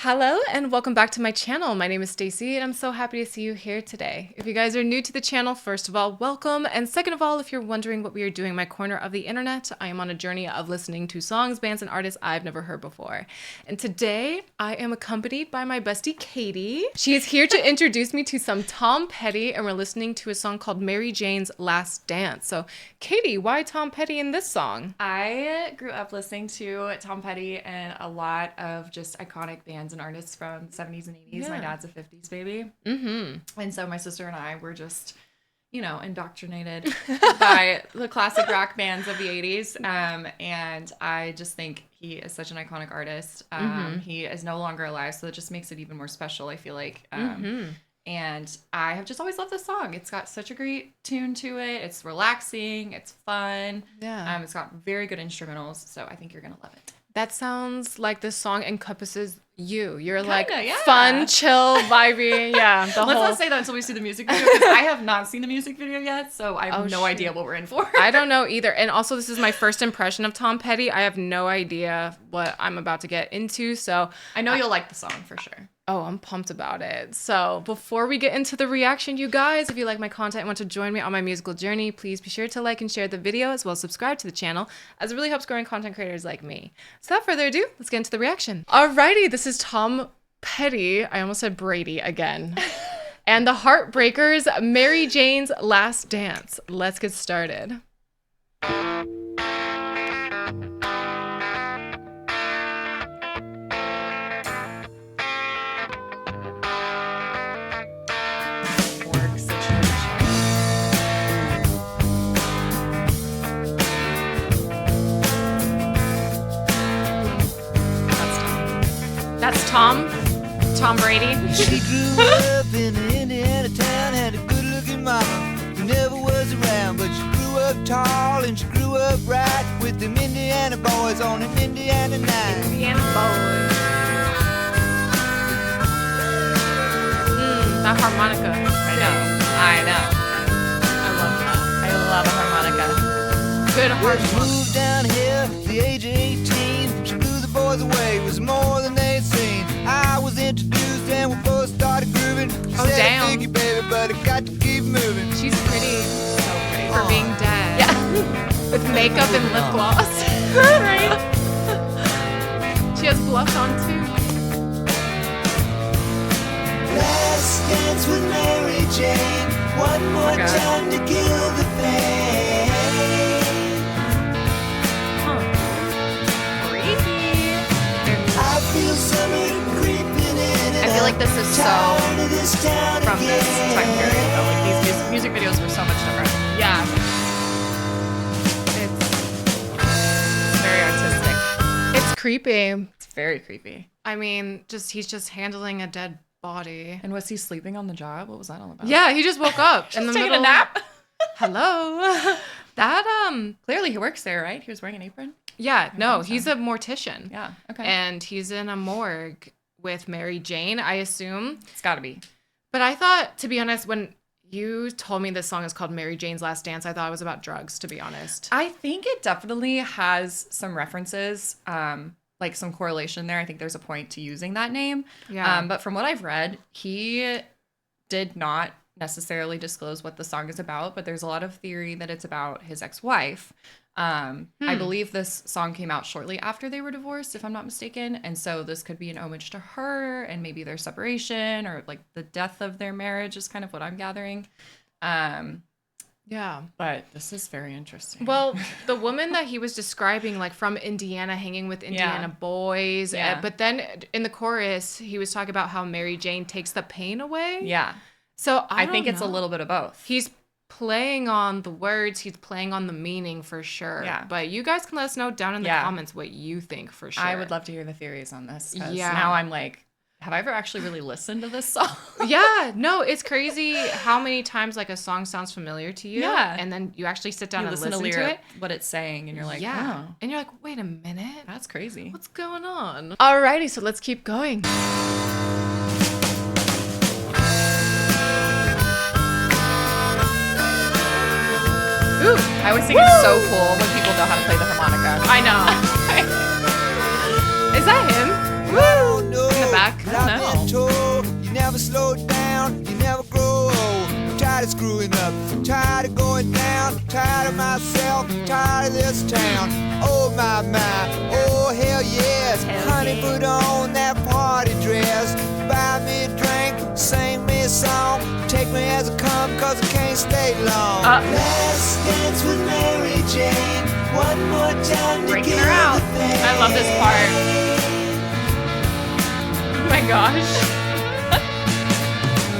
Hello and welcome back to my channel. My name is Stacy and I'm so happy to see you here today. If you guys are new to the channel, first of all, welcome. And second of all, if you're wondering what we are doing in my corner of the internet, I am on a journey of listening to songs, bands, and artists I've never heard before. And today I am accompanied by my bestie, Katie. She is here to introduce me to some Tom Petty, and we're listening to a song called Mary Jane's Last Dance. So Katie, why Tom Petty in this song? I grew up listening to Tom Petty and a lot of just iconic bands and artists from the 70s and 80s. Yeah. My dad's a 50s baby. Mm-hmm. And so my sister and I were just, indoctrinated by the classic rock bands of the 80s. And I just think he is such an iconic artist. He is no longer alive, so it just makes it even more special, I feel like. And I have just always loved this song. It's got such a great tune to it. It's relaxing. It's fun. Yeah. It's got very good instrumentals, so I think you're going to love it. That sounds like this song encompasses you. You're Kinda, like yeah. fun, chill, vibey. Yeah. Let's not say that until we see the music video, because I have not seen the music video yet, so I have no idea what we're in for. I don't know either. And also, this is my first impression of Tom Petty. I have no idea what I'm about to get into. So I know you'll like the song for sure. Oh, I'm pumped about it. So before we get into the reaction, you guys, if you like my content and want to join me on my musical journey, please be sure to like and share the video, as well as subscribe to the channel, as it really helps growing content creators like me. So without further ado, let's get into the reaction. Alrighty, this is Tom Petty. I almost said Brady again. And the Heartbreakers, Mary Jane's Last Dance. Let's get started. That's Tom Brady. She grew up in an Indiana town, had a good-looking mama who never was around, but she grew up tall and she grew up right with them Indiana boys on an Indiana night. Indiana boys. That harmonica. I know. I love a harmonica. Good She harmonica. moved down here at the age of 18. She blew the boys away, it was more than they'd seen. I was introduced and we both started grooving. She said, damn. "Thank you, baby, but I got to keep moving." She's pretty So pretty. for being dead. Yeah. With makeup and lip gloss. Right? She has blush on too. Last dance with Mary Jane. One more God. time to kill the pain. Creepy. I feel summer creeping in. I feel like this is so Tired of this town from this again. time period, though. Like, these music videos were so much different. Yeah. It's very artistic. It's creepy. It's very creepy. I mean, he's just handling a dead body. And was he sleeping on the job? What was that all about? Yeah, he just woke up in the Taking middle. a nap? Hello. That Clearly he works there, right? He was wearing an apron? yeah, no, think so. he's a mortician. Yeah. Okay. And he's in a morgue with Mary Jane, I assume. It's got to be. But I thought, to be honest, when you told me this song is called Mary Jane's Last Dance, I thought it was about drugs, to be honest. I think it definitely has some references, like some correlation there. I think there's a point to using that name. Yeah. But from what I've read, he did not necessarily disclose what the song is about, but there's a lot of theory that it's about his ex-wife. I believe this song came out shortly after they were divorced, if I'm not mistaken. And so this could be an homage to her and maybe their separation or like the death of their marriage is kind of what I'm gathering. Yeah. But this is very interesting. Well, the woman that he was describing, like from Indiana, hanging with Indiana boys. Yeah. But then in the chorus, he was talking about how Mary Jane takes the pain away. Yeah. So I think it's a little bit of both. He's playing on the words. He's playing on the meaning for sure. Yeah. But you guys can let us know down in the comments what you think for sure. I would love to hear the theories on this. 'Cause Yeah. now I'm like, have I ever actually really listened to this song? Yeah, no, it's crazy how many times like a song sounds familiar to you. Yeah. And then you actually sit down You and listen listen to to lyric, it. what it's saying, and you're like, Yeah. oh, And you're like, wait a minute. that's crazy. What's going on? Alrighty, so let's keep going. Ooh, I always think it's so cool when people know how to play the harmonica. I know. Is that him? Oh, no. In the back? never slow down, you never grow old. I'm tired of screwing up, tired of going down, tired of myself, tired of this town. Oh my, oh hell yes. Honey, put on that party dress, buy me a drink, sing me a song, take me as I come, cause I can't stay long. Last dance with Mary Jane, one more time to Breaking give her out. the thing. I love this part. Oh my gosh.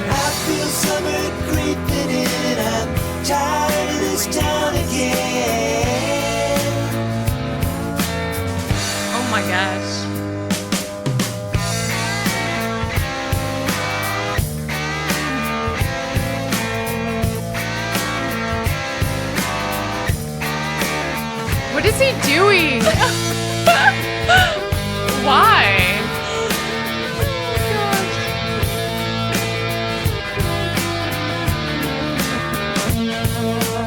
I feel summer creeping in, I'm tired of this town again. Oh my gosh. What is he doing? Why?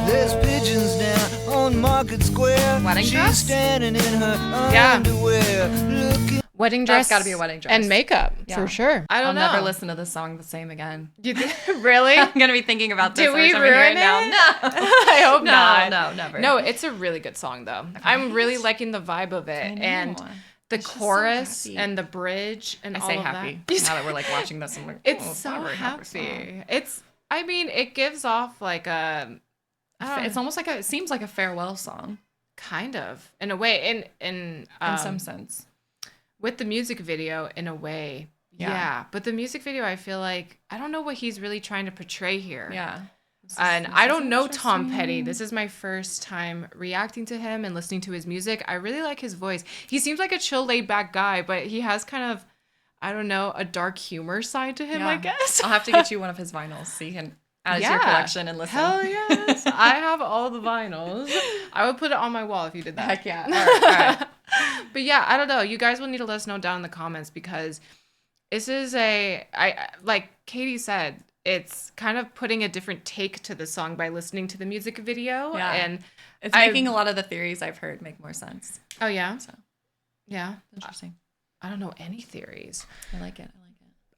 There's pigeons now on Market Square. Wedding She's dress? standing in her Yeah. underwear, looking. Wedding dress. That's gotta be a wedding dress. And makeup, Yeah. for sure. I I'll don't know. never listen to this song the same again. You really? I'm gonna be thinking about this Did every we time I hear ruin it now. it? No. I hope No, not. no, never. No, it's a really good song though. I'm really liking the vibe of it I know. and the It's just so chorus happy. and the bridge and I all say of happy. that. Now that we're like watching this, I'm like, It's oh, so not a very happy. song. It's. I mean, it gives off like a. I don't It's know, almost like it seems like a farewell song kind of in a way in some sense. with the music video in a way. Yeah. But the music video, I feel like I don't know what he's really trying to portray here. Yeah. And This I is don't know Tom interesting. Petty. This is my first time reacting to him and listening to his music. I really like his voice. He seems like a chill, laid back guy, but he has kind of, I don't know, a dark humor side to him, I Yeah. guess. I'll have to get you one of his vinyls so you can add it to your Yeah. collection and listen. Hell yes. I have all the vinyls. I would put it on my wall if you did that. Heck yeah. All right. But yeah, I don't know. You guys will need to let us know down in the comments because this is like Katie said, it's kind of putting a different take to the song by listening to the music video. Yeah. And It's making a lot of the theories I've heard make more sense. oh yeah. So Yeah. interesting. I don't know any theories. I like it.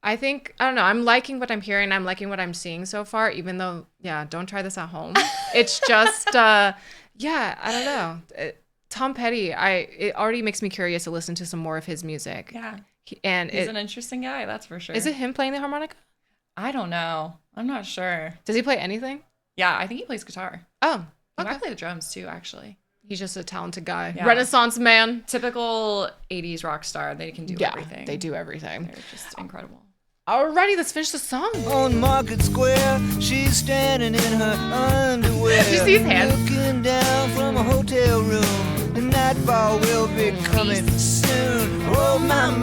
I think, I don't know, I'm liking what I'm hearing. I'm liking what I'm seeing so far, even though, yeah, don't try this at home. It's just, yeah, I don't know. Tom Petty, it already makes me curious to listen to some more of his music. Yeah. And He's an interesting guy, that's for sure. is it him playing the harmonica? I don't know. I'm not sure. Does he play anything? Yeah, I think he plays guitar. Oh, He okay. might play the drums too, actually. He's just a talented guy. Yeah. Renaissance man. Typical 80s rock star. They can do Yeah, everything. they do everything. They're just incredible. Alrighty, let's finish the song. On Market Square, she's standing in her underwear. Did you see his hands? Looking down from a hotel room. The nightfall will be coming soon. Oh my,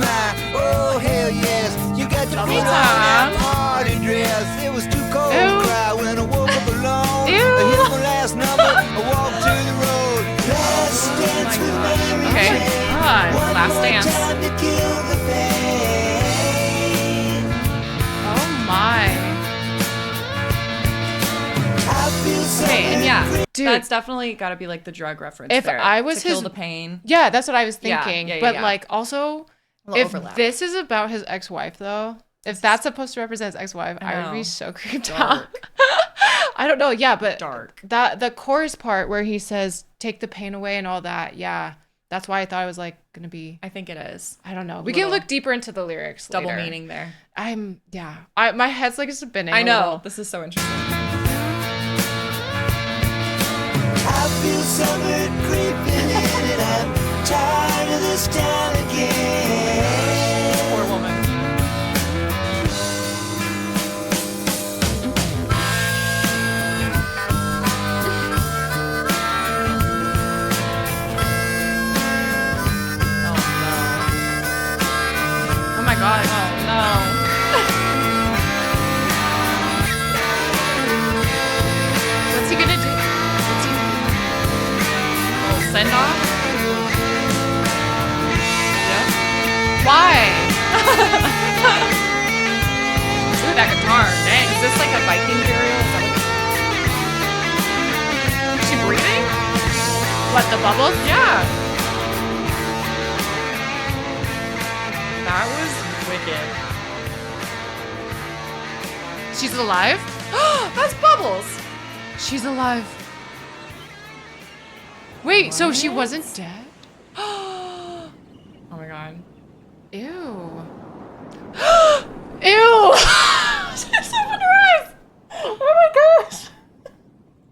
oh hell yes. You got to put on that party dress. It was too cold Ew. to cry when I woke up alone. Ew. I hit my last number, I walked to the road. Last dance with Mary Okay. Jane. God. One Last more dance. time to kill the pain. Oh my. I feel so Okay, and yeah, Dude. that's definitely got to be like the drug reference. If there, I was to kill his- the pain. Yeah, that's what I was Yeah, thinking. yeah, but yeah. like also, A little if overlap. this is about his ex-wife though, if that's supposed to represent his ex-wife, I would be know. so creeped Dark. out. I don't know. Yeah, but Dark. the chorus part where he says "take the pain away" and all that. Yeah, that's why I thought it was like gonna be. I think it is. I don't know. We can Little look deeper into the lyrics. Double later. meaning there. My head's like spinning. I a know. little. This is so interesting. I feel summer creeping in and I'm tired of this town again. Poor woman. Oh my god. Oh no. What's he gonna do? Little send off. Yeah. Why? Ooh, that guitar. Dang. Is this like a Viking burial? Is that what... Is she breathing? What, the bubbles? Yeah. That was wicked. She's alive? That's Bubbles. She's alive. Wait, so she What? wasn't dead? Oh my god. Ew. Ew. She's opened her eyes. Oh my gosh.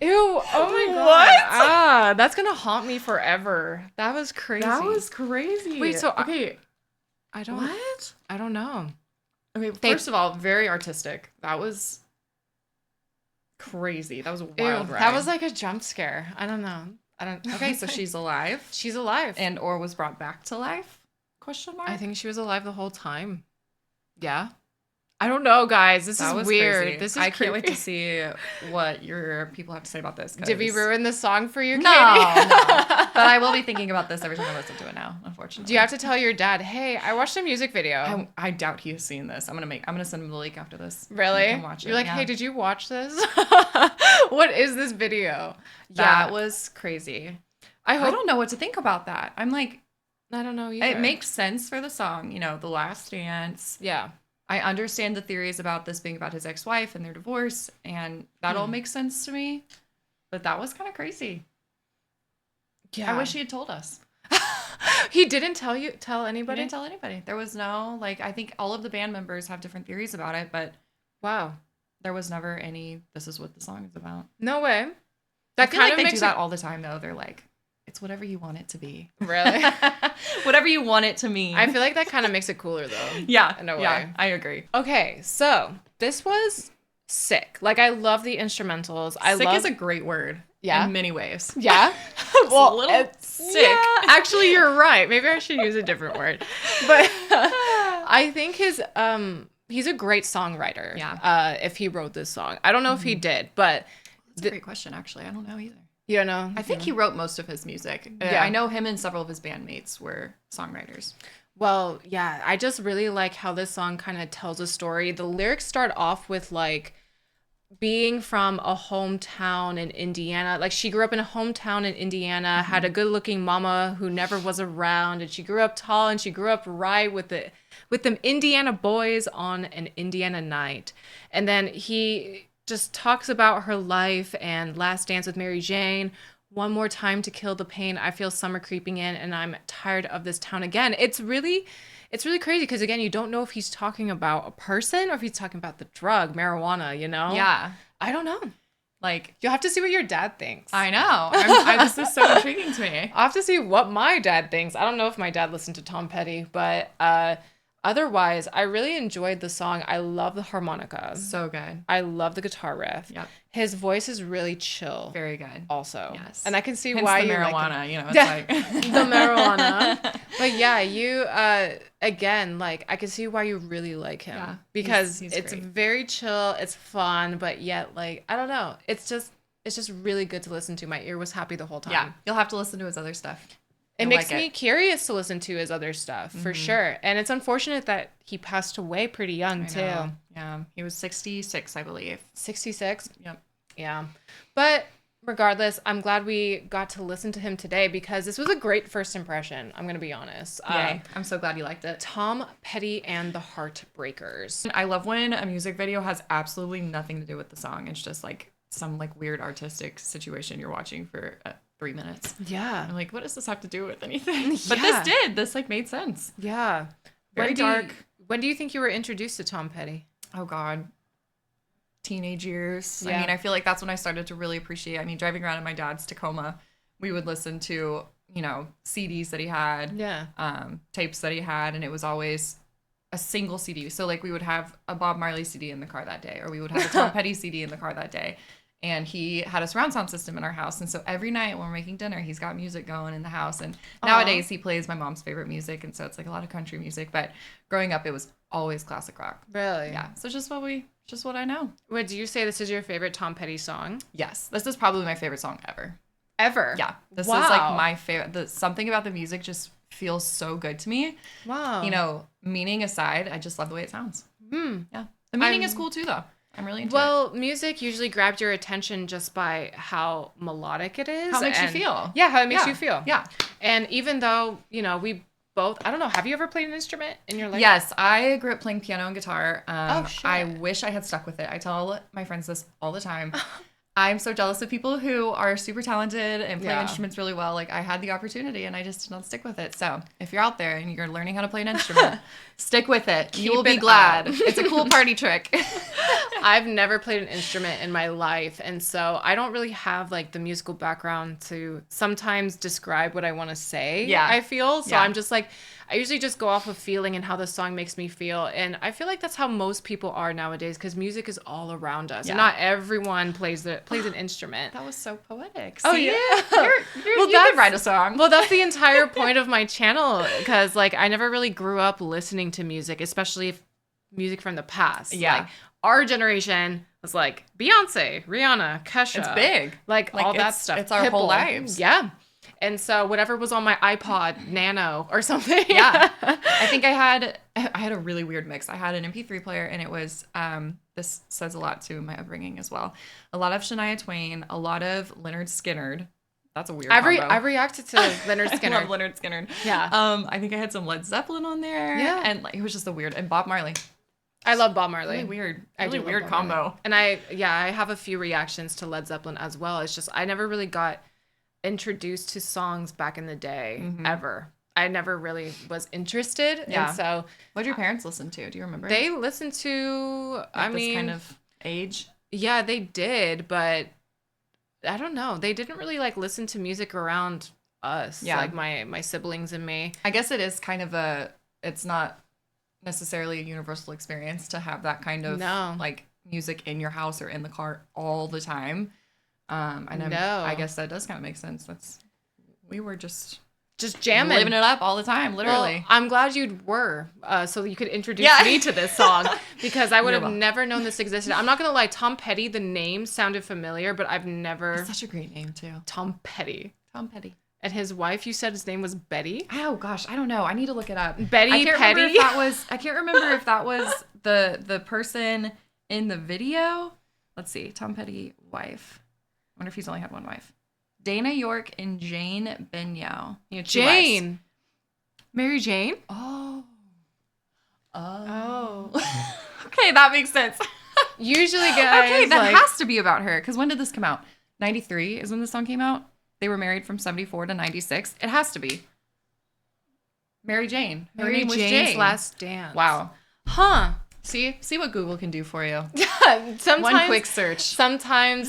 Ew. Oh my god. What? Ah, that's gonna haunt me forever. That was crazy. That was crazy. Wait, so okay. I don't. What? I don't know. Okay, first of all, very artistic. That was crazy. That was a wild Ew, ride. that was like a jump scare. I don't know. Okay, so she's alive she's alive. and or was brought back to life? Question mark. I think she was alive the whole time. Yeah. I don't know, guys. This that is was weird. crazy. This is I can't wait creepy. to see what your people have to say about this. Did we 'cause- ruin the song for you, No, Katie? no. But I will be thinking about this every time I listen to it now, unfortunately. Do you have to tell your dad, hey, I watched a music video? I doubt he has seen this. I'm gonna send him the link after this. Really? You can watch it, You're like, yeah. hey, did you watch this? What is this video? That was crazy. I I hope. don't know what to think about that. I'm like, I don't know either. it makes sense for the song, you know, The Last Dance. Yeah. I understand the theories about this being about his ex-wife and their divorce, and that all makes sense to me. But that was kind of crazy. Yeah. I wish he had told us. He didn't tell He anybody? didn't tell anybody. There was no, like, I think all of the band members have different theories about it, but Wow. there was never any, this is what the song is about. No way. I That feel kind like of they makes do it that all the time, though. They're like, it's whatever you want it to be. Really? Whatever you want it to mean. I feel like that kind of makes it cooler though. yeah, in a yeah, way. I agree. Okay, so this was sick. Like I love the instrumentals. I Sick love is a great word. Yeah? In many ways. Yeah. A little it's sick. Yeah, actually, you're right. Maybe I should use a different word. But I think he's a great songwriter. Yeah. If he wrote this song, I don't know if he did, but That's a great question, actually. I don't know either. you know, I think he wrote most of his music. Yeah. I know him and several of his bandmates were songwriters. Well, yeah, I just really like how this song kind of tells a story. The lyrics start off with like being from a hometown in Indiana. Like she grew up in a hometown in Indiana, had a good-looking mama who never was around, and she grew up tall and she grew up right with them Indiana boys on an Indiana night. And then he just talks about her life and Last Dance with Mary Jane. One more time to kill the pain. I feel summer creeping in and I'm tired of this town again. It's really crazy because again, you don't know if he's talking about a person or if he's talking about the drug, marijuana, you know? Yeah. I don't know. Like, You'll have to see what your dad thinks. I know. This is so intriguing to me. I'll have to see what my dad thinks. I don't know if my dad listened to Tom Petty, but otherwise, I really enjoyed the song. I love the harmonica. So good. I love the guitar riff. Yep. His voice is really chill. Very good. Also. Yes. And I can see Hence why the you marijuana, like it. you know, it's Yeah. like The marijuana. But yeah, you again, like I can see why you really like him. Yeah, Because he's it's great. very chill, it's fun, but yet like I don't know. It's just really good to listen to. My ear was happy the whole time. yeah, you'll have to listen to his other stuff. It You'll makes like me curious to listen to his other stuff for sure. And it's unfortunate that he passed away pretty young I too. know. Yeah, he was 66, I believe. 66. Yep. Yeah. But regardless, I'm glad we got to listen to him today because this was a great first impression. I'm going to be honest. Yay. I'm so glad you liked it. Tom Petty and the Heartbreakers. I love when a music video has absolutely nothing to do with the song. It's just like some like weird artistic situation you're watching for 3 minutes. Yeah. I'm like, what does this have to do with anything? But Yeah. this did. This like made sense. Yeah. Very dark. When do you think you were introduced to Tom Petty? Oh God. Teenage years. Yeah. I mean, I feel like that's when I started to really appreciate. I mean, driving around in my dad's Tacoma, we would listen to, you know, CDs that he had, Yeah. tapes that he had, and it was always a single CD. So like we would have a Bob Marley CD in the car that day, or we would have a Tom Petty CD in the car that day. And he had a surround sound system in our house. And so every night when we're making dinner, he's got music going in the house. And nowadays he plays my mom's favorite music. And so it's like a lot of country music. But growing up, it was always classic rock. Really? Yeah. So just what I know. Would you say this is your favorite Tom Petty song? Yes. This is probably my favorite song ever. Ever? Yeah. This Wow. is like my favorite. Something about the music just feels so good to me. Wow. You know, meaning aside, I just love the way it sounds. Hmm. Yeah. The meaning I'm- is cool too, though. I'm really into it. Well, music usually grabs your attention just by how melodic it is. How it makes you and- feel. Yeah, how it makes Yeah. you feel. Yeah. And even though, you know, we both, I don't know, have you ever played an instrument in your life? Yes, I grew up playing piano and guitar. Shit. I wish I had stuck with it. I tell my friends this all the time. I'm so jealous of people who are super talented and play instruments really well. Like, I had the opportunity and I just did not stick with it. So if you're out there and you're learning how to play an instrument, stick with it. You will be glad. It's a cool party trick. I've never played an instrument in my life. And so I don't really have like the musical background to sometimes describe what I want to say. Yeah. I feel. So Yeah. I'm just like, I usually just go off of feeling and how the song makes me feel. And I feel like that's how most people are nowadays because music is all around us. Yeah. And not everyone plays an instrument. That was so poetic. Oh, See? yeah. You could write a song. Well, that's the entire point of my channel because like I never really grew up listening to music, especially if music from the past. Yeah. Like, our generation was like Beyonce, Rihanna, Kesha. It's big. Like all that it's- stuff. it's our whole Pitbull. lives. Yeah. And so whatever was on my iPod Nano or something. Yeah. I think I had a really weird mix. I had an MP3 player and it was this says a lot to my upbringing as well. A lot of Shania Twain, a lot of Leonard Skinner. That's a weird combo. I reacted to Leonard I Skinner. love Leonard Skinner. Yeah. I think I had some Led Zeppelin on there. Yeah. And like, it was just a weird, and Bob Marley. I love Bob Marley. Really weird. I Really do love weird Bob combo. Marley. And I have a few reactions to Led Zeppelin as well. It's just I never really got introduced to songs back in the day ever. I never really was interested. Yeah. And so What did your parents listen to? Do you remember? they listened to Like this kind of age. yeah, they did, but I don't know. They didn't really like listen to music around us. Yeah. Like my siblings and me. I guess it is kind of it's not necessarily a universal experience to have that kind of like music in your house or in the car all the time. I guess that does kind of make sense. We were just jamming. living it up all the time, literally. Well, I'm glad you were, so you could introduce Yeah. me to this song because I would You're have welcome. never known this existed. I'm not gonna lie, Tom Petty, the name sounded familiar, but I've never. It's such a great name too. Tom Petty. Tom Petty. And his wife, you said his name was Betty? Oh gosh, I don't know. I need to look it up. Betty I can't remember Petty? I can't remember if that was the person in the video. Let's see. Tom Petty wife. I wonder if he's only had one wife. Dana York and Jane Benyow. He had two wives. Jane. Mary Jane? Oh. Oh. Okay, that makes sense. Usually, guys. Okay, that like, has to be about her. Because when did this come out? 93 is when this song came out. They were married from 74 to 96. It has to be. Mary Jane. Her Mary name was Jane's Jane. Last Dance. Wow. Huh. See what Google can do for you. Sometimes, One quick search. Sometimes,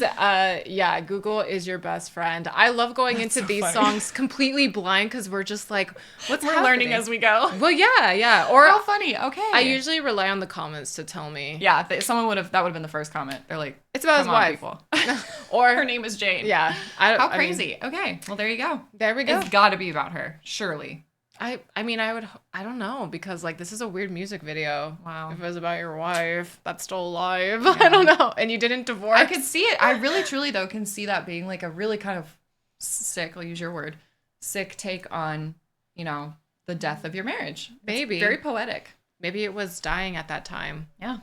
Google is your best friend. I love going into so these funny. songs completely blind because we're just like, what's We're happening? learning as we go. Well, yeah. Or How funny. Okay. I usually rely on the comments to tell me. Yeah, that would have been the first comment. They're like, It's about his "Come on, wife. people." Or Her name is Jane. yeah. How I mean, crazy. Okay. Well, there you go. there we go. It's got to be about her. Surely. I don't know because like this is a weird music video. Wow. If it was about your wife that's still alive, I don't know, and you didn't divorce. I could see it. I really, truly, though, can see that being like a really kind of sick, I'll use your word, sick take on, the death of your marriage. It's Maybe. very poetic. Maybe it was dying at that time. Yeah.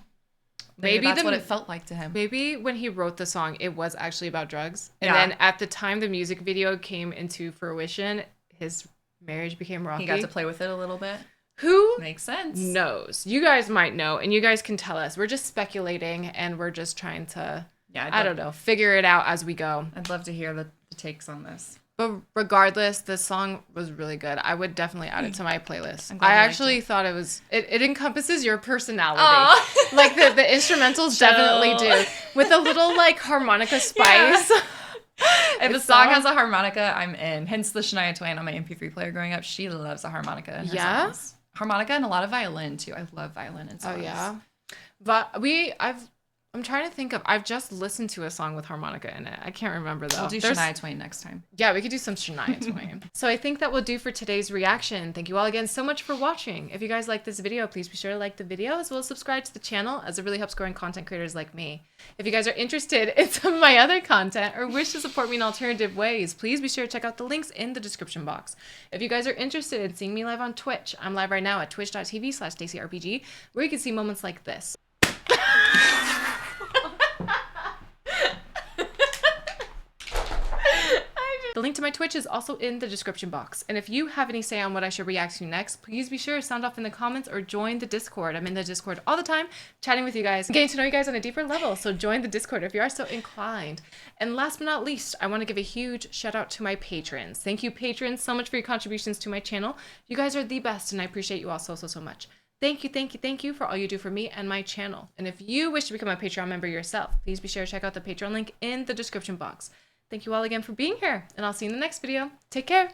Maybe that's the- what it felt like to him. Maybe when he wrote the song, it was actually about drugs. And Yeah. then at the time the music video came into fruition, his marriage became rocky. He got to play with it a little bit. Who Makes sense. knows? You guys might know, and you guys can tell us. We're just speculating, and we're just trying to, Yeah. I don't know, figure it out as we go. I'd love to hear the takes on this. But regardless, the song was really good. I would definitely add it to my playlist. I'm glad I you liked actually thought it encompasses your personality. Aw. Like the instrumentals definitely do. With a little like harmonica spice. If a It's song all- has a harmonica, I'm in. Hence the Shania Twain on my MP3 player growing up. She loves a harmonica in her Yeah? songs. Harmonica and a lot of violin too. I love violin in Oh songs. yeah. But I'm trying to think of I've just listened to a song with harmonica in it. I can't remember though. We'll do There's- Shania Twain next time. Yeah, we could do some Shania Twain. So I think that will do for today's reaction. Thank you all again so much for watching. If you guys like this video, please be sure to like the video as well as subscribe to the channel as it really helps growing content creators like me. If you guys are interested in some of my other content or wish to support me in alternative ways, please be sure to check out the links in the description box. If you guys are interested in seeing me live on Twitch, I'm live right now at twitch.tv/StaceyRPG where you can see moments like this. I The link to my Twitch is also in the description box. And if you have any say on what I should react to next, please be sure to sound off in the comments or join the Discord. I'm in the Discord all the time, chatting with you guys, getting to know you guys on a deeper level. So join the Discord if you are so inclined. And last but not least, I want to give a huge shout out to my patrons. Thank you, patrons, so much for your contributions to my channel. You guys are the best, and I appreciate you all so much. Thank you for all you do for me and my channel. And if you wish to become a Patreon member yourself, please be sure to check out the Patreon link in the description box. Thank you all again for being here, and I'll see you in the next video. Take care.